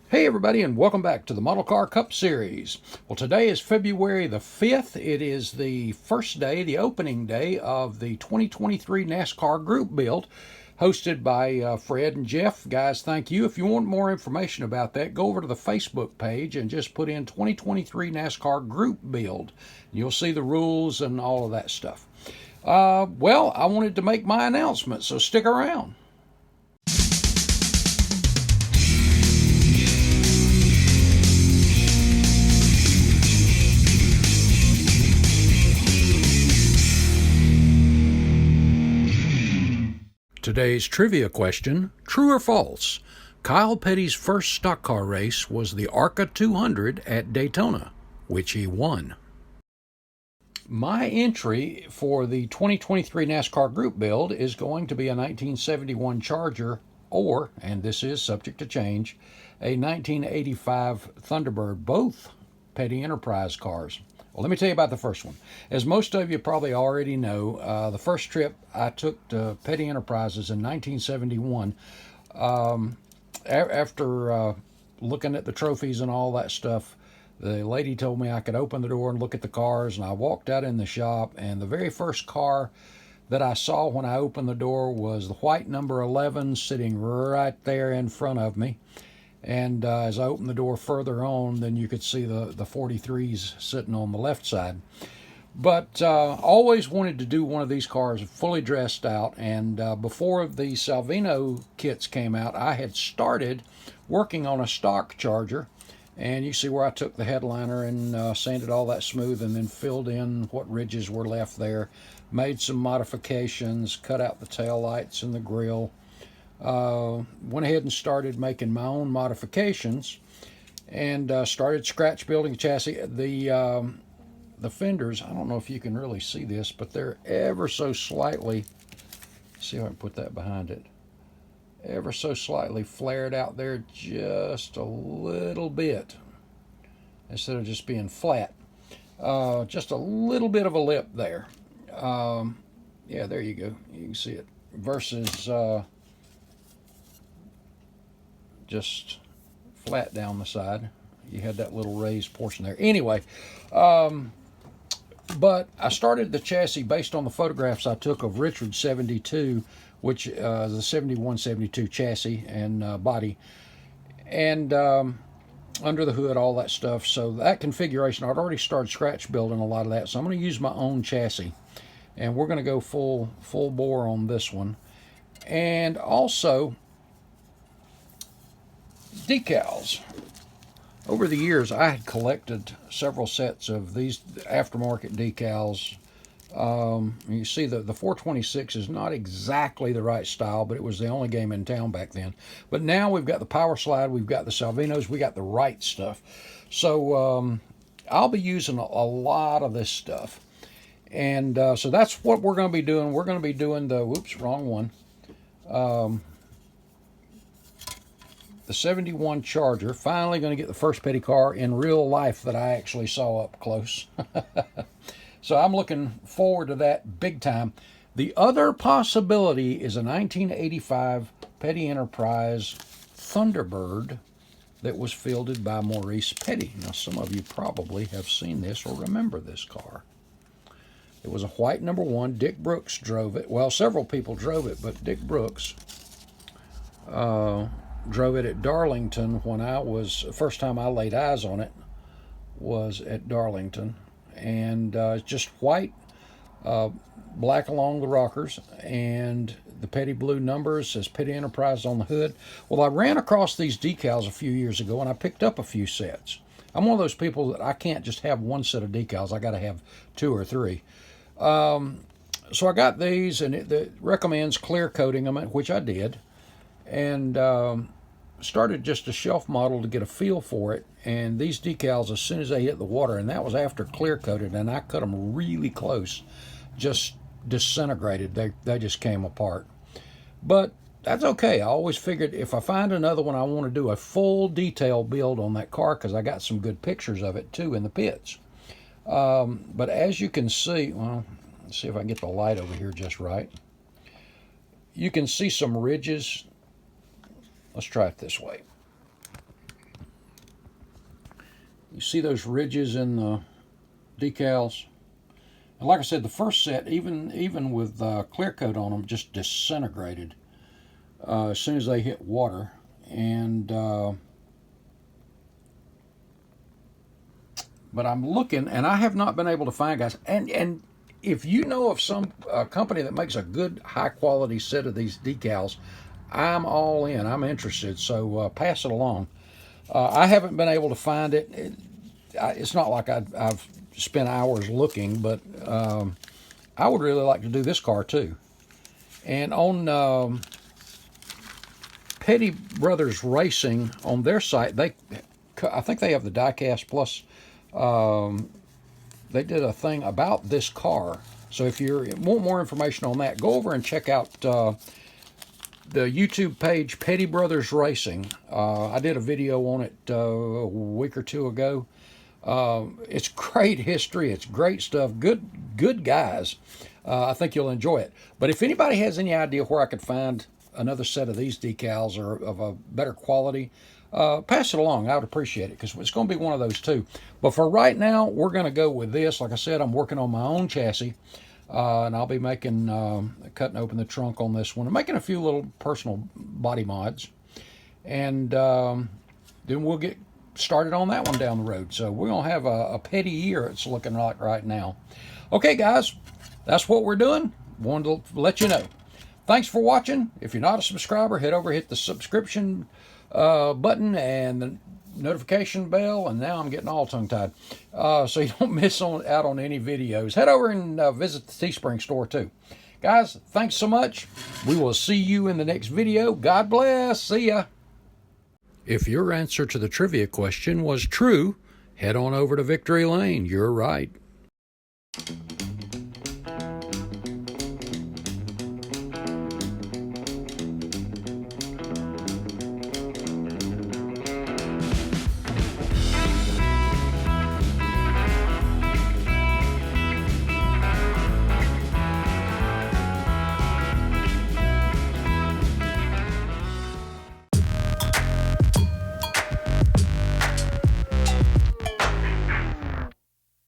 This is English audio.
Hey everybody, and welcome back to the Model Car Cup Series. Well, today is February the 5th. It is the first day, the opening day of the 2023 NASCAR Group Build, hosted by Fred and Jeff. Guys, thank you. If you want more information about that, go over to the Facebook page and just put in 2023 NASCAR Group Build. You'll see the rules and all of that stuff. Well, I wanted to make my announcement, so stick around. Today's trivia question, true or false? Kyle Petty's first stock car race was the ARCA 200 at Daytona, which he won. My entry for the 2023 NASCAR Group Build is going to be a 1971 Charger or, and this is subject to change, a 1985 Thunderbird, both Petty Enterprise cars. Well, let me tell you about the first one. As most of you probably already know, the first trip I took to Petty Enterprises in 1971, after looking at the trophies and all that stuff, the lady told me I could open the door and look at the cars, and I walked out in the shop, and the very first car that I saw when I opened the door was the white number 11 sitting right there in front of me. And as I opened the door further on, then you could see the 43s sitting on the left side. But always wanted to do one of these cars fully dressed out. And before the Salvino kits came out, I had started working on a stock Charger. And you see where I took the headliner and sanded all that smooth and then filled in what ridges were left there. Made some modifications, cut out the tail lights and the grille. Went ahead and started making my own modifications and started scratch building the chassis. The fenders, I don't know if you can really see this, but they're ever so slightly, see if I can put that behind it, ever so slightly flared out there just a little bit instead of just being flat. Just a little bit of a lip there. Yeah, there you go. You can see it versus just flat down the side. You had that little raised portion there. Anyway, but I started the chassis based on the photographs I took of Richard's 72, which is a 71-72 chassis and body, and under the hood, all that stuff. So that configuration, I'd already started scratch building a lot of that. So I'm going to use my own chassis, and we're going to go full bore on this one. And also, decals. Over the years, I had collected several sets of these aftermarket decals. You see the 426 is not exactly the right style, but it was the only game in town back then. But now we've got the Power Slide, we've got the Salvinos, we got the right stuff. So I'll be using a lot of this stuff. And so that's what we're going to be doing. We're going to be doing the, whoops, wrong one. The 71 Charger, finally going to get the first Petty car in real life that I actually saw up close. So I'm looking forward to that big time. The other possibility is a 1985 Petty Enterprise Thunderbird that was fielded by Maurice Petty. Now, some of you probably have seen this or remember this car. It was a white number 1. Dick Brooks drove it. Well, several people drove it, but Dick Brooks drove it at Darlington when first time I laid eyes on it was at Darlington. And it's just white, black along the rockers, and the Petty blue numbers says Petty Enterprise on the hood. Well, I ran across these decals a few years ago, and I picked up a few sets. I'm one of those people that I can't just have one set of decals. I got to have 2 or 3. So I got these, and it recommends clear coating them, which I did. And started just a shelf model to get a feel for it, and these decals, as soon as they hit the water, and that was after clear coated, and I cut them really close, just disintegrated. They just came apart. But that's okay. I always figured if I find another one, I want to do a full detail build on that car, because I got some good pictures of it too in the pits. But as you can see, well, let's see if I can get the light over here just right. You can see some ridges. Let's try it this way. You see those ridges in the decals? And like I said, the first set, even with clear coat on them, just disintegrated as soon as they hit water. And but I'm looking, and I have not been able to find, guys. And if you know of some company that makes a good, high quality set of these decals, I'm all in. I'm interested. So pass it along. I haven't been able to find it. It's not like I've spent hours looking, but I would really like to do this car too. And on Petty Brothers Racing, on their site, I think they have the Diecast Plus. They did a thing about this car. So if you want more information on that, go over and check out the YouTube page, Petty Brothers Racing. I did a video on it a week or two ago. It's great history. It's great stuff. Good guys. I think you'll enjoy it. But if anybody has any idea where I could find another set of these decals or of a better quality, pass it along. I would appreciate it, because it's going to be one of those too. But for right now, we're going to go with this. Like I said, I'm working on my own chassis, and I'll be making cutting open the trunk on this one and making a few little personal body mods, and then we'll get started on that one down the road. So we're going to have a petty year, it's looking like right now. Okay, guys, that's what we're doing. Wanted to let you know. Thanks for watching. If you're not a subscriber, head over, hit the subscription button and the notification bell. And now I'm getting all tongue-tied. So you don't miss out on any videos. Head over and visit the Teespring store too. Guys, thanks so much. We will see you in the next video. God bless. See ya. If your answer to the trivia question was true, head on over to Victory Lane. You're right.